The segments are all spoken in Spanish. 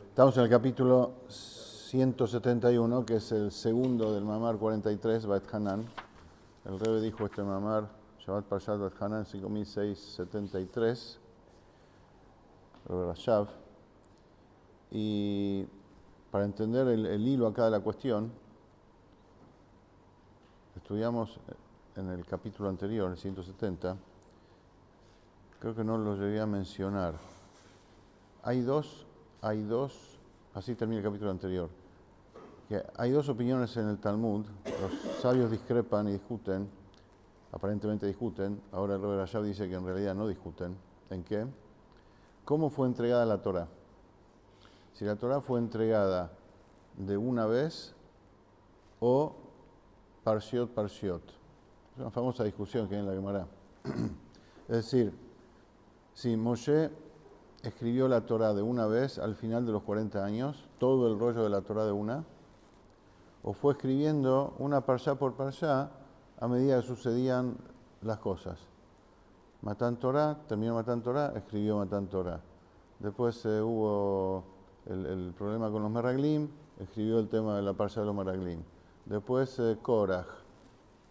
Estamos en el capítulo 171, que es el segundo del Mamar 43, Beit Hanan. El Rebbe dijo este Mamar, Shabbat Parshat Beit Hanan 5673, Rebbe Rashav. Y para entender el hilo acá de la cuestión, estudiamos en el capítulo anterior, el 170, creo que no lo llegué a mencionar. Hay dos, así termina el capítulo anterior, que hay dos opiniones en el Talmud. Los sabios discrepan y discuten, aparentemente discuten. Ahora el Rebbe Rashav dice que en realidad no discuten. ¿En qué? ¿Cómo fue entregada la Torá? Si la Torá fue entregada de una vez o parshiot. Es una famosa discusión que hay en la Gemara. Es decir, si Moshe escribió la Torá de una vez al final de los 40 años, todo el rollo de la Torá de una, o fue escribiendo una parshá por parshá a medida que sucedían las cosas. Matan Torá, terminó Matan Torá, escribió Matan Torá. Después hubo el problema con los Meraglim, escribió el tema de la parshá de los Meraglim. Después Korach,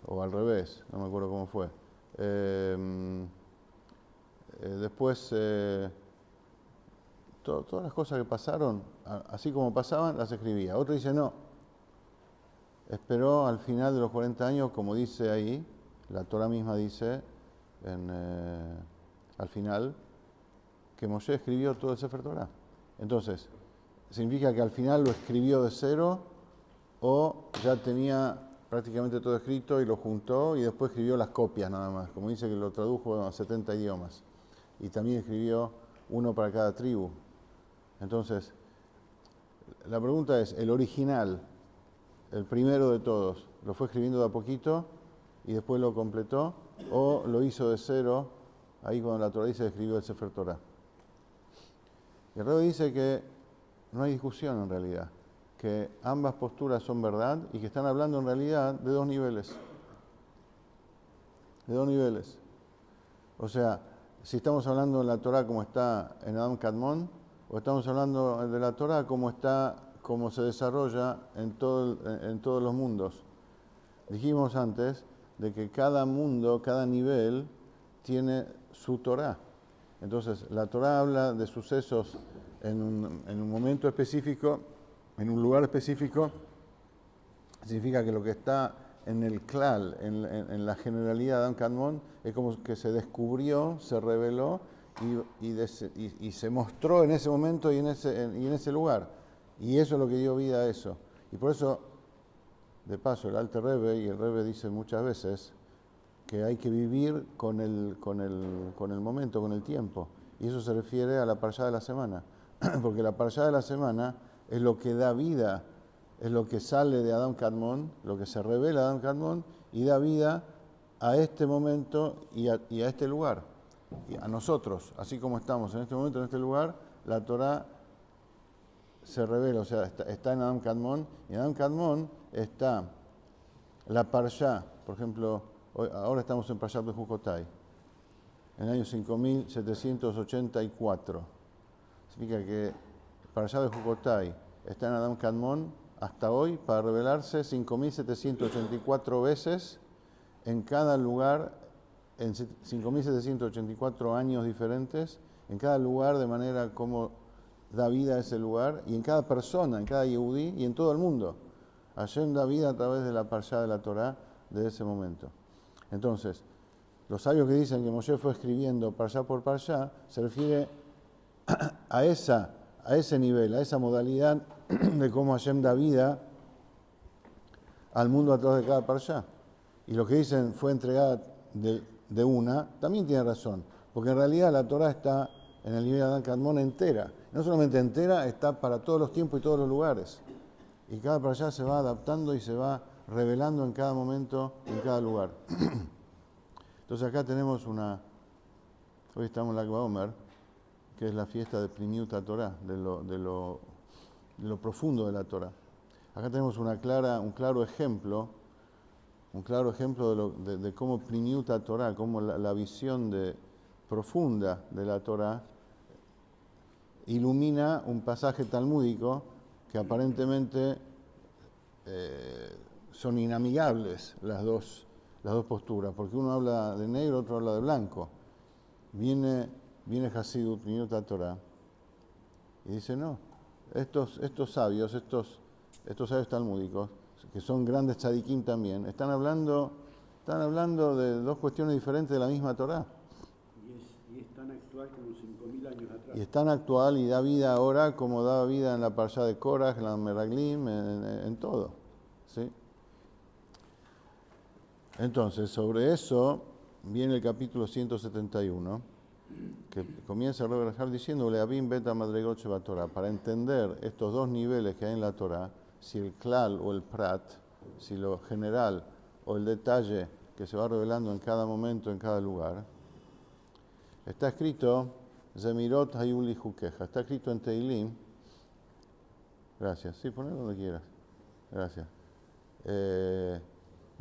o al revés, no me acuerdo cómo fue. Después todas las cosas que pasaron, así como pasaban, las escribía. Otro dice no, esperó al final de los 40 años, como dice ahí, la Torah misma dice al final, que Moshe escribió todo el Sefer Torah. Entonces, significa que al final lo escribió de cero o ya tenía prácticamente todo escrito y lo juntó y después escribió las copias nada más, como dice que lo tradujo a 70 idiomas. Y también escribió uno para cada tribu. Entonces, la pregunta es, ¿el original, el primero de todos, lo fue escribiendo de a poquito y después lo completó, o lo hizo de cero, ahí cuando la Torah dice escribió el Sefer Torah? Y el Rebbe dice que no hay discusión en realidad, que ambas posturas son verdad y que están hablando en realidad de dos niveles. De dos niveles. O sea, si estamos hablando de la Torah como está en Adam Kadmon, o estamos hablando de la Torah como está, como se desarrolla en todos los mundos. Dijimos antes de que cada mundo, cada nivel, tiene su Torah. Entonces, la Torah habla de sucesos en un momento específico, en un lugar específico. Significa que lo que está en el klal, en la generalidad de Adam Kadmon, es como que se descubrió, se reveló y se mostró en ese momento y en ese lugar. Y eso es lo que dio vida a eso. Y por eso, de paso, el Alter Rebbe, y el Rebbe dice muchas veces, que hay que vivir con el momento, con el tiempo. Y eso se refiere a la parshá de la semana. Porque la parshá de la semana es lo que da vida, es lo que sale de Adam Kadmon, lo que se revela de Adam Kadmon y da vida a este momento y a este lugar. Y a nosotros, así como estamos en este momento, en este lugar, la Torah se revela, o sea, está en Adam Kadmon, y en Adam Kadmon está la parshá, por ejemplo, ahora estamos en Parashat Bejucotai, en el año 5784. Significa que Parashat Bejucotai está en Adam Kadmon hasta hoy para revelarse 5784 veces en cada lugar, en 5784 años diferentes, en cada lugar de manera como da vida a ese lugar, y en cada persona, en cada Yehudí y en todo el mundo. Hashem da vida a través de la parshá de la Torá de ese momento. Entonces, los sabios que dicen que Moshe fue escribiendo parshá por parshá, se refiere a ese nivel, a esa modalidad de cómo Hashem da vida al mundo a través de cada parshá. Y los que dicen fue entregada de una, también tiene razón, porque en realidad la Torá está en el nivel de Adam Kadmon entera. No solamente entera, está para todos los tiempos y todos los lugares. Y cada parshá se va adaptando y se va revelando en cada momento, en cada lugar. Entonces acá tenemos hoy estamos en Lag BaOmer, que es la fiesta de Primiut Torah, de lo profundo de la Torah. Acá tenemos un claro ejemplo de cómo Primiut Torah, cómo la visión profunda de la Torah ilumina un pasaje talmúdico que aparentemente son inamigables las dos posturas, porque uno habla de negro, otro habla de blanco. Viene Hasidut, viene otra Torah, y dice, no, estos sabios, estos sabios talmúdicos, que son grandes tzadikim también, están hablando de dos cuestiones diferentes de la misma Torah. Y es tan actual como 5.000 años atrás. Y es tan actual y da vida ahora como daba vida en la Parashá de Korach, en la Meraglim, en todo. ¿Sí? Entonces, sobre eso viene el capítulo 171, que comienza el Rebbe Rajab diciendo, Leavim beta madregot sheba Torah, para entender estos dos niveles que hay en la Torah, si el klal o el prat, si lo general o el detalle que se va revelando en cada momento, en cada lugar, está escrito, Zemirot hayuli jukeja, está escrito en Teilim, gracias, sí, ponelo donde quieras, gracias.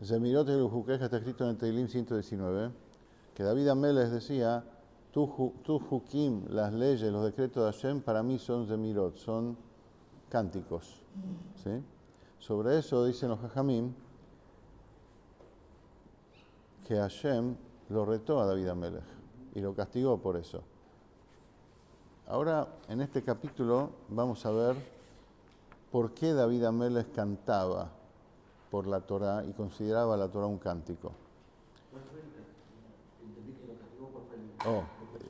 Zemirot hayuli jukeja está escrito en el Teilim 119, que David Amelech decía, tu hukim, las leyes, los decretos de Hashem, para mí son Zemirot, son cánticos. ¿Sí? Sobre eso dicen los Jajamim que Hashem lo retó a David Amelech y lo castigó por eso. Ahora, en este capítulo, vamos a ver por qué David Amelech cantaba por la Torah y consideraba la Torah un cántico.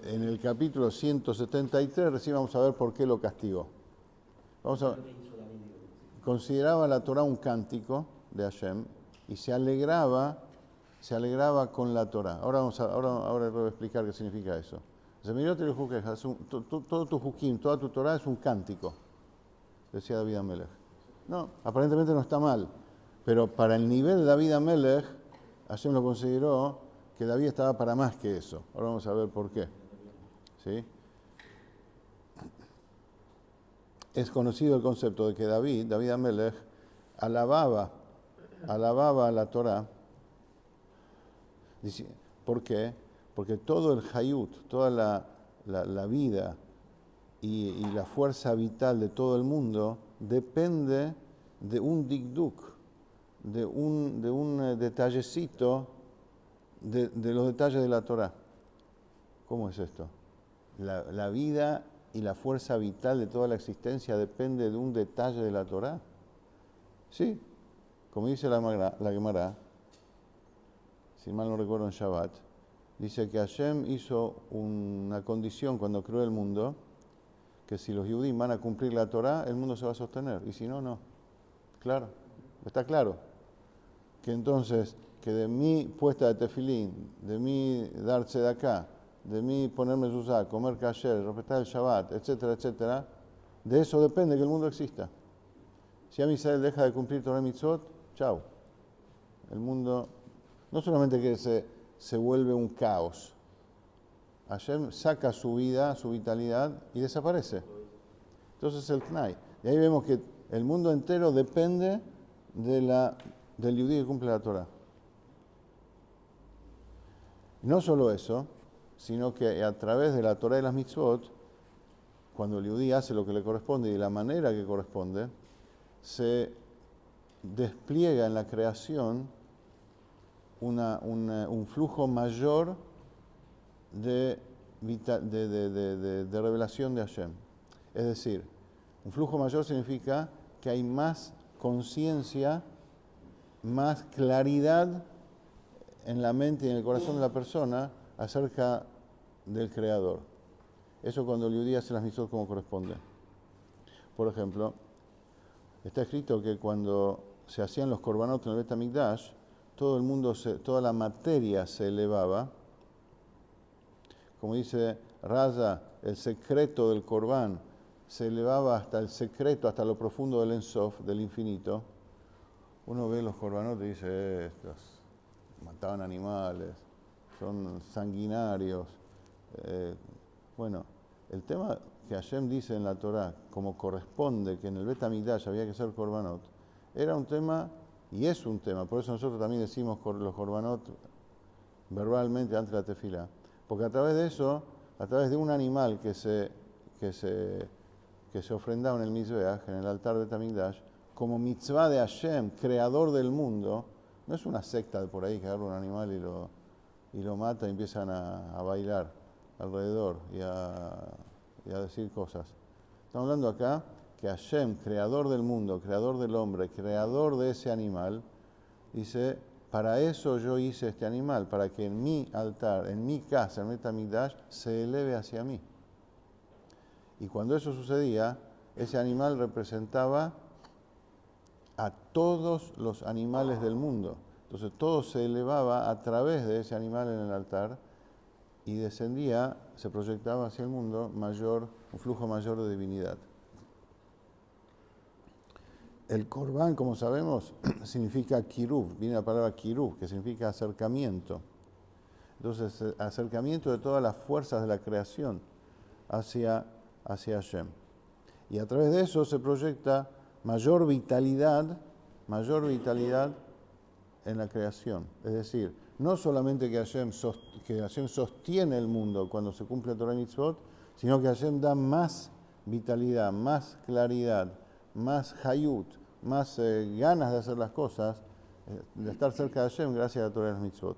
En el capítulo 173 recién vamos a ver por qué lo castigó. Consideraba la Torah un cántico de Hashem y se alegraba con la Torah. Ahora le voy a explicar qué significa eso. Todo tu hukim, toda tu Torah es un cántico, decía David Amelech. No, aparentemente no está mal, pero para el nivel de David Amelech, Hashem lo consideró que David estaba para más que eso. Ahora vamos a ver por qué. ¿Sí? Es conocido el concepto de que David Amelech, alababa a la Torah. ¿Por qué? Porque todo el hayut, toda la vida y la fuerza vital de todo el mundo depende de un dikduk, de un detallecito de los detalles de la Torah. ¿Cómo es esto? La vida y la fuerza vital de toda la existencia depende de un detalle de la Torah. Sí, como dice la Gemara, si mal no recuerdo en Shabbat, dice que Hashem hizo una condición cuando creó el mundo, que si los judíos van a cumplir la Torah, el mundo se va a sostener, y si no, no. Claro, está claro. Que entonces, que de mi puesta de tefilín, de mi darse de acá, de mí ponerme zuzá, comer kasher, respetar el Shabbat, etcétera, etcétera, de eso depende que el mundo exista. Si Am Israel deja de cumplir Torah Mitzvot, chao. El mundo no solamente que se vuelve un caos, Hashem saca su vida, su vitalidad y desaparece. Entonces el Tnai. Y ahí vemos que el mundo entero depende del Yudí que cumple la Torah. No solo eso, sino que a través de la Torah y las mitzvot, cuando el Yudí hace lo que le corresponde y de la manera que corresponde, se despliega en la creación un flujo mayor de revelación de Hashem. Es decir, un flujo mayor significa que hay más conciencia, más claridad en la mente y en el corazón de la persona acerca del Creador. Eso cuando el Yudí hace las mitzvot como corresponde. Por ejemplo, está escrito que cuando se hacían los korbanot en el Bet HaMikdash, toda la materia se elevaba. Como dice Raza, el secreto del Corbán se elevaba hasta el secreto, hasta lo profundo del Ensof, del infinito. Uno ve los korbanot y dice, estos mataban animales, son sanguinarios. Bueno, el tema que Hashem dice en la Torah, como corresponde que en el Bet HaMikdash había que ser korbanot, era un tema y es un tema. Por eso nosotros también decimos los korbanot verbalmente antes de la tefilá. Porque a través de eso, a través de un animal que se que se ofrendaba en el Mizbeach, en el altar de Beit HaMikdash, como mitzvah de Hashem, creador del mundo. No es una secta de por ahí que agarra un animal y lo mata y empiezan a bailar alrededor y a decir cosas. Estamos hablando acá que Hashem, creador del mundo, creador del hombre, creador de ese animal, dice, para eso yo hice este animal, para que en mi altar, en mi casa, en Beit HaMikdash, se eleve hacia mí. Y cuando eso sucedía, ese animal representaba a todos los animales del mundo. Entonces todo se elevaba a través de ese animal en el altar y descendía, se proyectaba hacia el mundo un flujo mayor de divinidad. El Corbán, como sabemos, significa kiruv, viene la palabra kiruv, que significa acercamiento. Entonces, acercamiento de todas las fuerzas de la creación hacia Hashem. Y a través de eso se proyecta mayor vitalidad en la creación. Es decir, no solamente que Hashem sostiene el mundo cuando se cumple Torah y Mitzvot, sino que Hashem da más vitalidad, más claridad, más hayut, más ganas de hacer las cosas, de estar cerca de Hashem gracias a la Torah y las Mitzvot.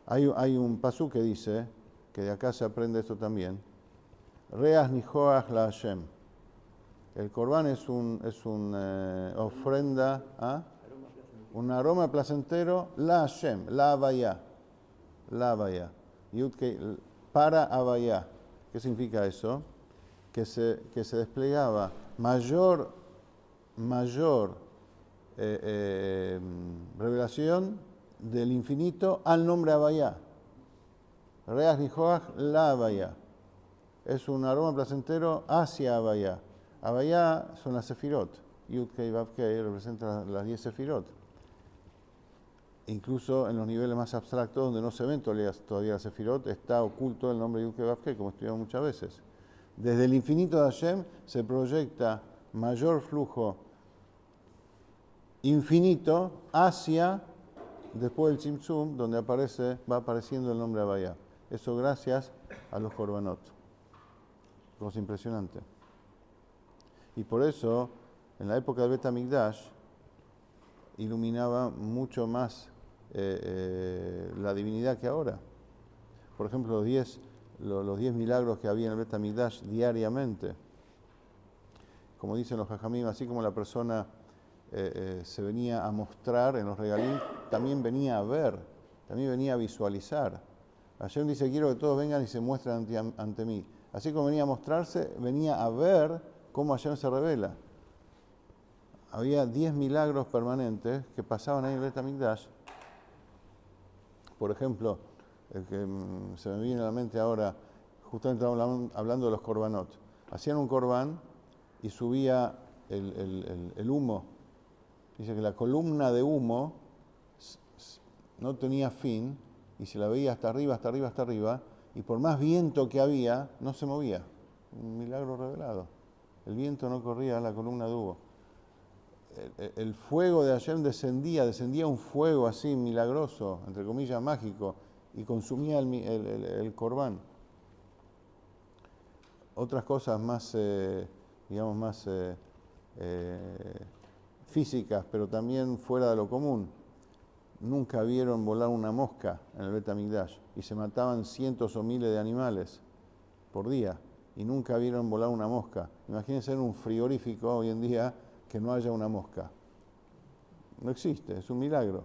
Hay un pasú que dice, que de acá se aprende esto también, Reas nijoach la Hashem. El Corbán es una ofrenda, un aroma placentero, la Hashem, la Havaya, para Havaya. ¿Qué significa eso? Que se desplegaba mayor revelación del infinito al nombre Havaya. Reas nijoach la Havaya. Es un aroma placentero hacia Havaya. Havaya son las sefirot. Yud Kei Vav Kei representan las 10 sefirot. Incluso en los niveles más abstractos, donde no se ven todavía las sefirot, está oculto el nombre Yud Kei Vav Kei, como estudiamos muchas veces. Desde el infinito de Hashem se proyecta mayor flujo infinito hacia, después del Tzimtzum, donde va apareciendo el nombre Havaya. Eso gracias a los Korbanot. Cosa impresionante. Y por eso, en la época del Beit HaMikdash, iluminaba mucho más la divinidad que ahora. Por ejemplo, los 10 milagros que había en el Beit HaMikdash diariamente. Como dicen los Jajamim, así como la persona se venía a mostrar en los regalín, también venía a ver, también venía a visualizar. Hashem dice, quiero que todos vengan y se muestren ante mí. Así como venía a mostrarse, venía a ver cómo Hashem se revela. Había 10 milagros permanentes que pasaban ahí en el Beit HaMikdash. Por ejemplo, el que se me viene a la mente ahora, justamente hablando de los korbanot. Hacían un korban y subía el humo. Dice que la columna de humo no tenía fin y se la veía hasta arriba, y por más viento que había, no se movía. Un milagro revelado. El viento no corría a la columna de humo. El fuego de Hashem descendía un fuego así milagroso, entre comillas mágico, y consumía el corbán. Otras cosas más, más físicas, pero también fuera de lo común. Nunca vieron volar una mosca en el Beit HaMikdash y se mataban cientos o miles de animales por día y nunca vieron volar una mosca. Imagínense en un frigorífico hoy en día que no haya una mosca. No existe, es un milagro.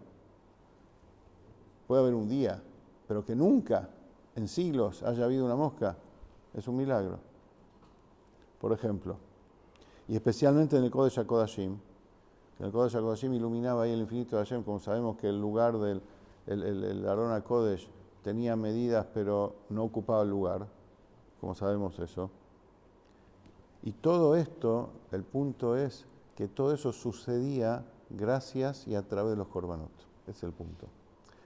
Puede haber un día, pero que nunca en siglos haya habido una mosca, es un milagro. Por ejemplo, y especialmente en el Kodesh HaKodashim, el Kodesh HaKodashim iluminaba ahí el infinito de Hashem, como sabemos que el lugar del Aron HaKodesh tenía medidas, pero no ocupaba el lugar, como sabemos eso. Y todo esto, el punto es que todo eso sucedía gracias y a través de los korbanot. Ese es el punto.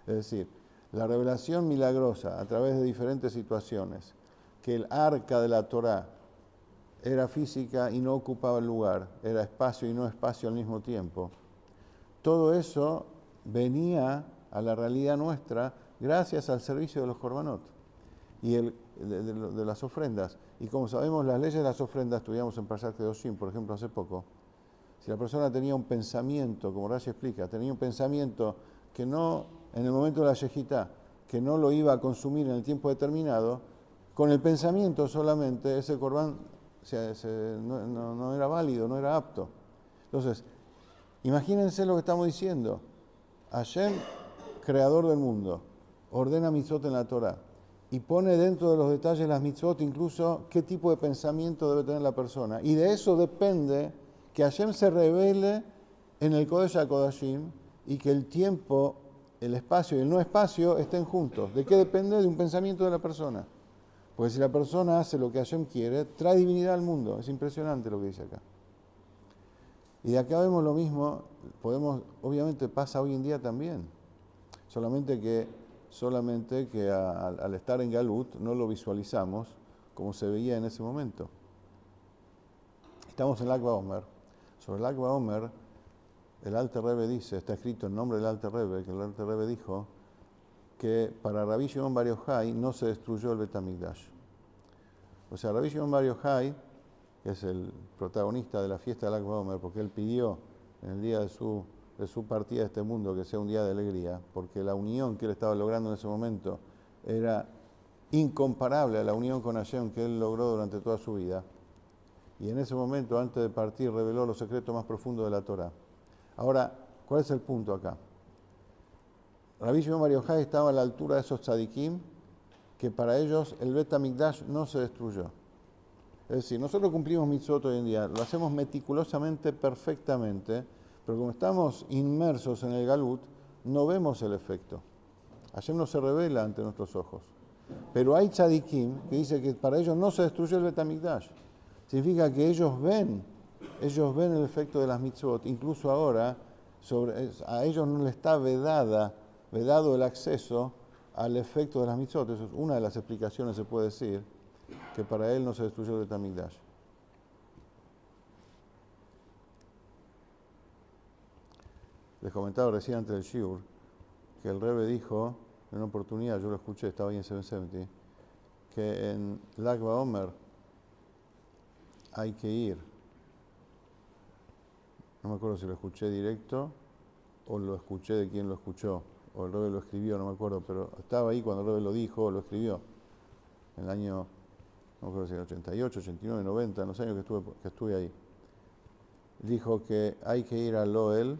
Es decir, la revelación milagrosa a través de diferentes situaciones, que el arca de la Torá era física y no ocupaba el lugar, era espacio y no espacio al mismo tiempo. Todo eso venía a la realidad nuestra gracias al servicio de los korbanot. Y de las ofrendas. Y como sabemos, las leyes de las ofrendas, estudiamos en Parashat Kedoshim, por ejemplo, hace poco. Si la persona tenía un pensamiento, como Rashi explica, tenía un pensamiento que no, en el momento de la shejitá, que no lo iba a consumir en el tiempo determinado, con el pensamiento solamente ese corbán no era válido, no era apto. Entonces, imagínense lo que estamos diciendo. Hashem, creador del mundo, ordena mitzvot en la Torá y pone dentro de los detalles las mitzvot incluso qué tipo de pensamiento debe tener la persona. Y de eso depende que Hashem se revele en el Kodesh HaKodashim y que el tiempo, el espacio y el no espacio estén juntos. ¿De qué depende? De un pensamiento de la persona. Porque si la persona hace lo que Hashem quiere, trae divinidad al mundo. Es impresionante lo que dice acá. Y de acá vemos lo mismo, obviamente pasa hoy en día también. Solamente que al estar en Galut no lo visualizamos como se veía en ese momento. Estamos en Lag BaOmer. Sobre Lag BaOmer, el Alter Rebbe dice, está escrito en nombre del Alter Rebbe, que el Alter Rebbe dijo que para Rabbi Shimon Bar Yochai no se destruyó el Bet HaMikdash. O sea, Rabbi Shimon Bar Yochai, que es el protagonista de la fiesta de Lag BaOmer, porque él pidió en el día de su partida de este mundo que sea un día de alegría, porque la unión que él estaba logrando en ese momento era incomparable a la unión con Hashem que él logró durante toda su vida. Y en ese momento, antes de partir, reveló los secretos más profundos de la Torá. Ahora, ¿cuál es el punto acá? Rabbi Shimon Bar Yochai estaba a la altura de esos tzadikim que para ellos el Bet HaMikdash no se destruyó. Es decir, nosotros cumplimos mitzvot hoy en día, lo hacemos meticulosamente, perfectamente, pero como estamos inmersos en el Galut, no vemos el efecto. Hashem no se revela ante nuestros ojos. Pero hay tzadikim que dice que para ellos no se destruyó el Bet HaMikdash. Significa que ellos ven el efecto de las mitzvot, incluso ahora a ellos no les está vedado el acceso al efecto de las mitzvot. Eso es una de las explicaciones, se puede decir, que para él no se destruyó el Bet HaMikdash. Les comentaba recién antes del Shiur que el Rebbe dijo, en una oportunidad, yo lo escuché, estaba ahí en 770, que en Lag BaOmer hay que ir. No me acuerdo si lo escuché directo o lo escuché de quien lo escuchó, o el Rebbe lo escribió, no me acuerdo, pero estaba ahí cuando el Rebbe lo dijo o lo escribió, en el año, no me acuerdo si era 88, 89, 90, en los años que estuve ahí. Dijo que hay que ir al Ohel,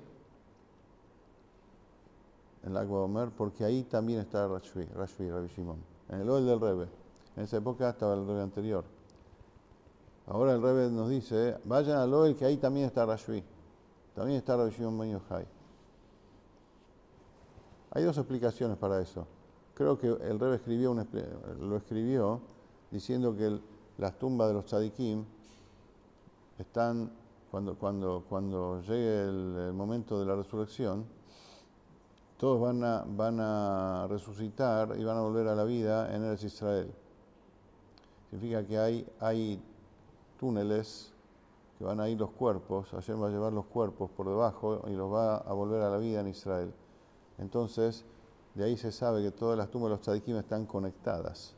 en Lag BaOmer, porque ahí también está Rabbi Shimon, en el Ohel del Rebbe. En esa época estaba el Rebbe anterior. Ahora el Rebbe nos dice, vayan al Ohel, que ahí también está Rashbi. También está Rabbi Shimon Bar Yochai. Hay dos explicaciones para eso. Creo que el Rebbe lo escribió diciendo que las tumbas de los tzadikim están, cuando llegue el momento de la resurrección, todos van a resucitar y van a volver a la vida en Eretz Israel. Significa que hay túneles que van a ir los cuerpos, Hashem va a llevar los cuerpos por debajo y los va a volver a la vida en Israel. Entonces, de ahí se sabe que todas las tumbas de los tzadikim están conectadas.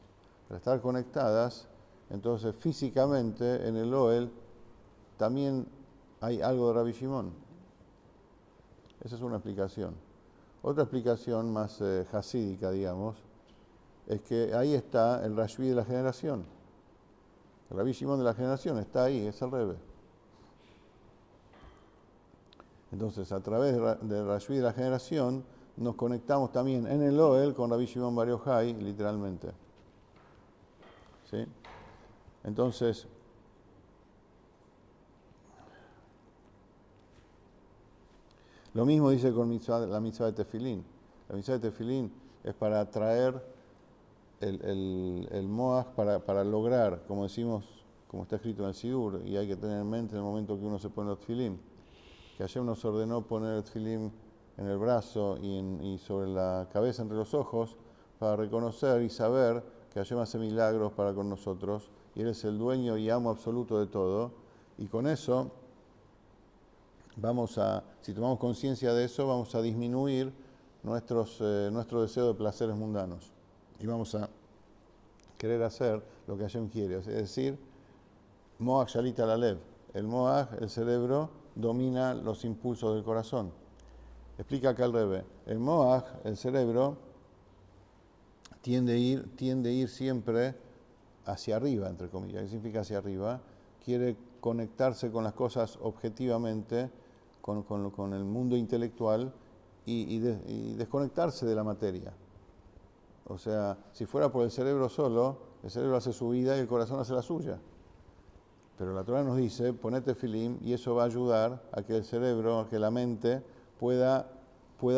Para estar conectadas, entonces físicamente en el Ohel también hay algo de Rabbi Shimon. Esa es una explicación. Otra explicación más hasídica, digamos, es que ahí está el Rashbi de la generación. El Rabbi Shimon de la generación está ahí, es el Rebbe. Entonces, a través del Rashbi de la generación, nos conectamos también en el Ohel con Rabbi Shimon Bar Yochai, literalmente. ¿Sí? Entonces, lo mismo dice con la mitzvah de Tefilín. La mitzvah de Tefilín es para traer el Moaj, para lograr, como decimos, como está escrito en el Sidur, y hay que tener en mente en el momento que uno se pone los Tefilín, que Hashem nos ordenó poner el Tefilín en el brazo y sobre la cabeza entre los ojos, para reconocer y saber que Hashem hace milagros para con nosotros, y Él es el dueño y amo absoluto de todo, y con eso si tomamos conciencia de eso, vamos a disminuir nuestro deseo de placeres mundanos, y vamos a querer hacer lo que Hashem quiere. Es decir, Moach Shalita Lalev. El Moach, el cerebro, domina los impulsos del corazón. Explica acá el Rebbe. El Moach, el cerebro, tiende a ir siempre hacia arriba, entre comillas. ¿Qué significa hacia arriba? Quiere conectarse con las cosas objetivamente, con el mundo intelectual y desconectarse de la materia. O sea, si fuera por el cerebro solo, el cerebro hace su vida y el corazón hace la suya. Pero la Torah nos dice, ponete filim, y eso va a ayudar a que el cerebro, a que la mente pueda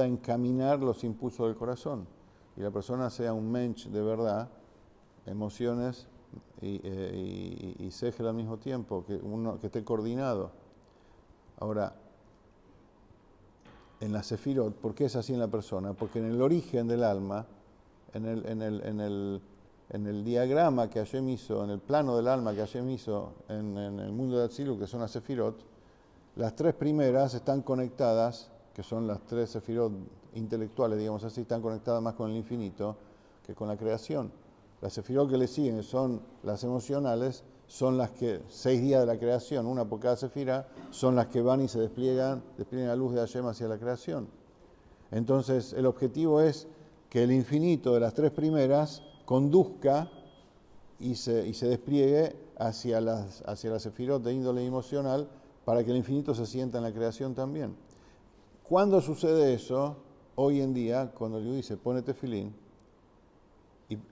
encaminar los impulsos del corazón. Y la persona sea un mensch de verdad, emociones y sejel al mismo tiempo, que esté coordinado. Ahora, en la sefirot, ¿por qué es así en la persona? Porque en el origen del alma, en el diagrama que Hashem hizo, en el plano del alma que Hashem hizo en el mundo de Atzilut, que son las sefirot, las tres primeras están conectadas, que son las tres sefirot intelectuales, digamos así, están conectadas más con el infinito que con la creación. Las sefirot que le siguen, son las emocionales, son las que, 6 días de la creación, una por cada sefira, son las que van y se despliegan la luz de Hashem hacia la creación. Entonces, el objetivo es que el infinito de las tres primeras conduzca y se despliegue hacia las sefirot de índole emocional para que el infinito se sienta en la creación también. ¿Cuándo sucede eso? Hoy en día, cuando el Yudí se pone tefilín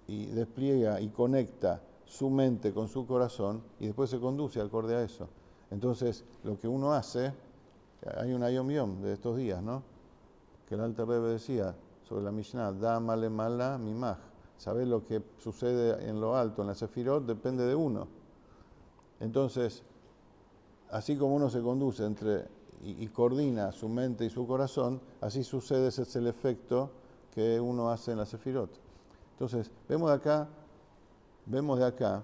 y despliega y conecta su mente con su corazón y después se conduce acorde a eso. Entonces, lo que uno hace, hay una Yom Yom de estos días, ¿no? Que el Alter Rebbe decía sobre la Mishnah, da male mala mimaj. Saber lo que sucede en lo alto, en la Sefirot, depende de uno. Entonces, así como uno se conduce y coordina su mente y su corazón, así sucede, ese es el efecto que uno hace en la Sefirot. Entonces, vemos de acá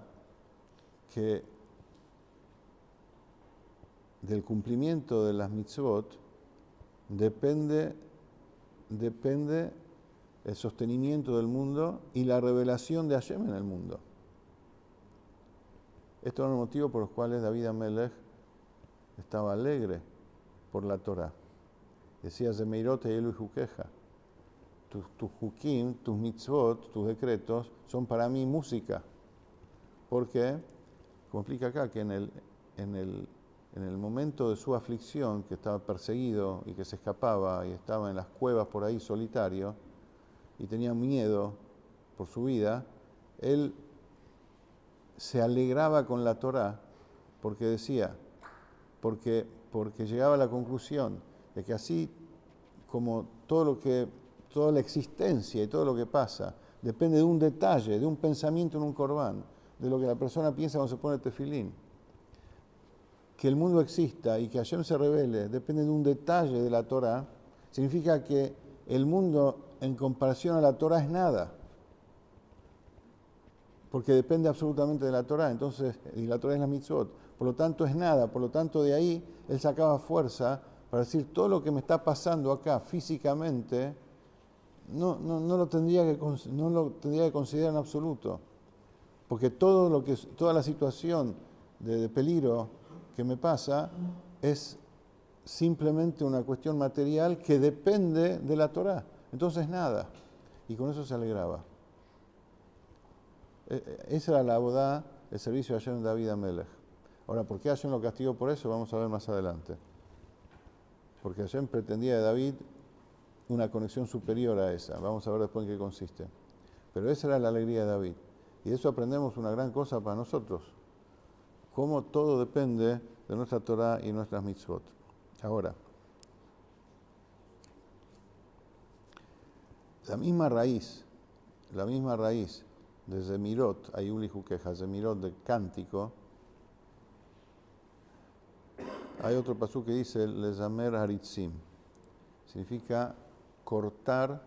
que del cumplimiento de las mitzvot depende el sostenimiento del mundo y la revelación de Hashem en el mundo. Estos son los motivos por los cuales David Amelech estaba alegre por la Torah. Decía, Zemeirot Elu Jukeja. Tus hukim, tus mitzvot, tus decretos, son para mí música. Porque, como explica acá, que en el momento de su aflicción, que estaba perseguido y que se escapaba y estaba en las cuevas por ahí solitario y tenía miedo por su vida, él se alegraba con la Torá porque decía, porque llegaba a la conclusión de que así como toda la existencia y todo lo que pasa depende de un detalle, de un pensamiento en un corbán, de lo que la persona piensa cuando se pone tefilín. Que el mundo exista y que Hashem se revele depende de un detalle de la Torah, significa que el mundo en comparación a la Torah es nada. Porque depende absolutamente de la Torah, entonces, y la Torah es la mitzvot. Por lo tanto es nada, por lo tanto de ahí él sacaba fuerza para decir todo lo que me está pasando acá físicamente no lo tendría que considerar en absoluto. Porque toda la situación de peligro que me pasa es simplemente una cuestión material que depende de la Torá. Entonces nada. Y con eso se alegraba. Esa era la abodá, el servicio de Hashem David Amelech. Ahora, ¿por qué Hashem lo castigó por eso? Vamos a ver más adelante. Porque Hashem pretendía de David una conexión superior a esa. Vamos a ver después en qué consiste. Pero esa era la alegría de David. Y de eso aprendemos una gran cosa para nosotros. Cómo todo depende de nuestra Torah y nuestras mitzvot. Ahora, la misma raíz de Zemirot, Ayuli Jukeja, Zemirot de cántico, hay otro pasú que dice Lezamer Haritzim. Significa cortar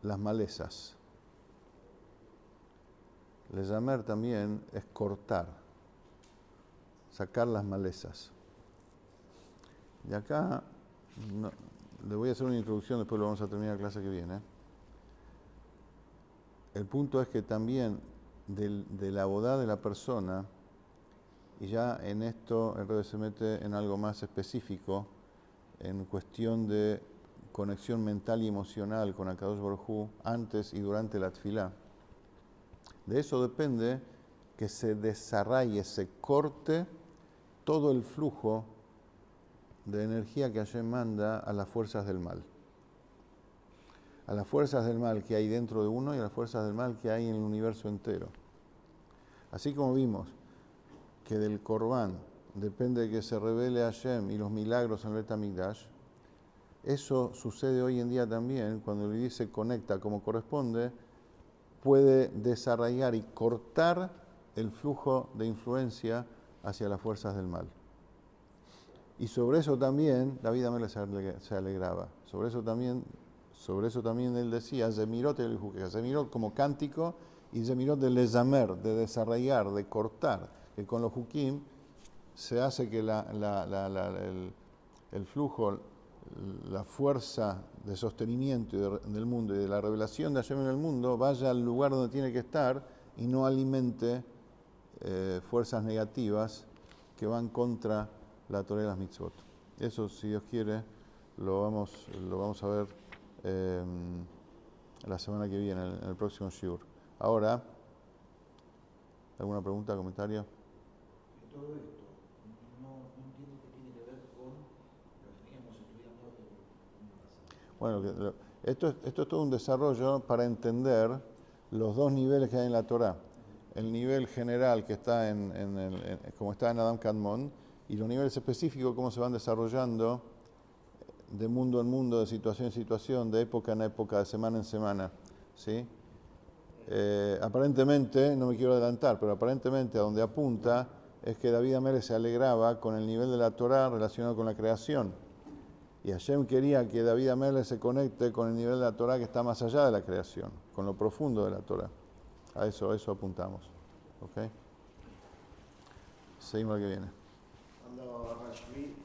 las malezas. Lezamer también es cortar, sacar las malezas. Y acá le voy a hacer una introducción, después lo vamos a terminar la clase que viene. el punto es que también de la bodá de la persona, y ya en esto el Rebbe se mete en algo más específico, en cuestión de conexión mental y emocional con Akadosh Baruj Hu antes y durante la tefilá. De eso depende que se desarralle, se corte todo el flujo de energía que Hashem manda a las fuerzas del mal. A las fuerzas del mal que hay dentro de uno y a las fuerzas del mal que hay en el universo entero. Así como vimos que del Corbán depende de que se revele a Hashem y los milagros en el Bet HaMikdash, eso sucede hoy en día también cuando el Leví se conecta como corresponde, puede desarraigar y cortar el flujo de influencia hacia las fuerzas del mal. Y sobre eso también David Amelech se alegraba. Sobre eso también él decía, Zemirot el Juqueja, Zemirot como cántico y Zemirot de lezamer, de desarraigar, de cortar, que con los Jukim se hace que el flujo, la fuerza de sostenimiento del mundo y de la revelación de Hashem en el mundo vaya al lugar donde tiene que estar y no alimente fuerzas negativas que van contra la Torah y las mitzvot. Eso, si Dios quiere, lo vamos a ver la semana que viene, en el próximo shiur. Ahora, ¿alguna pregunta, comentario? Todo esto no entiendo qué tiene que ver con lo que veníamos estudiando el pasado. Bueno, esto es todo un desarrollo para entender los dos niveles que hay en la Torah. El nivel general que está como está en Adam Kadmon y los niveles específicos cómo se van desarrollando de mundo en mundo, de situación en situación, de época en época, de semana en semana. ¿Sí? Aparentemente, no me quiero adelantar, pero aparentemente a donde apunta es que David Amelech se alegraba con el nivel de la Torah relacionado con la creación. Y Hashem quería que David Amelech se conecte con el nivel de la Torah que está más allá de la creación, con lo profundo de la Torah. A eso apuntamos. ¿Ok? Seguimos al que viene. Cuando Rashbi